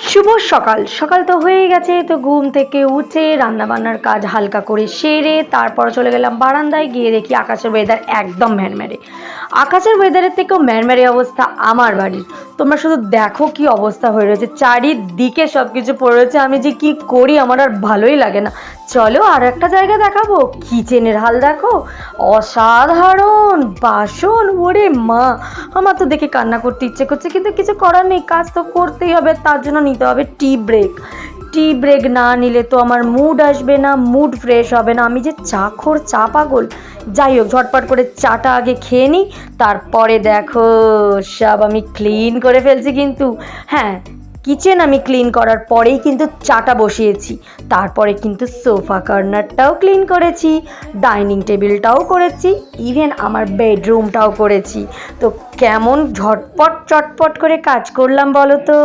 শুভ সকাল। সকাল তো হয়ে গেছে, তো ঘুম থেকে উঠে রান্নাবান্নার কাজ হালকা করে সেরে তারপর চলে গেলাম বারান্দায়। গিয়ে দেখি আকাশের ওয়েদার একদম ম্যাড়ম্যাড়ে। আকাশের ওয়েদারের থেকেও ম্যাড়ম্যাড়ে অবস্থা আমার বাড়ির। তোমরা শুধু দেখো কি অবস্থা হয়ে রয়েছে, চারিদিকে সব কিছু পড়ে রয়েছে। আমি যে কি করি আমার আর ভালোই লাগে না। চলো আর একটা জায়গা দেখাবো, কিচেনের হাল দেখো, অসাধারণ বাসন। ওরে মা, আমার তো দেখে কান্না করতে ইচ্ছে করছে, কিন্তু কিছু করার নেই, কাজ তো করতেই হবে। তার জন্য নিতে হবে টি ব্রেক। টি ব্রেক না নিলে তো আমার মুড আসবে না, মুড ফ্রেশ হবে না। আমি যে চা খোর, চা পাগল। যাই হোক, ঝটপট করে চাটা আগে খেয়ে নিই, তারপরে দেখো সব আমি ক্লিন করে ফেলছি। কিন্তু হ্যাঁ, কিচেন আমি ক্লিন করার পরেই কিন্তু চাটা বসিয়েছি। তারপরে কিন্তু সোফা কর্নারটাও ক্লিন করেছি, ডাইনিং টেবিলটাও করেছি, ইভেন আমার বেডরুমটাও করেছি। তো কেমন ঝটপট চটপট করে কাজ করলাম বলো তো।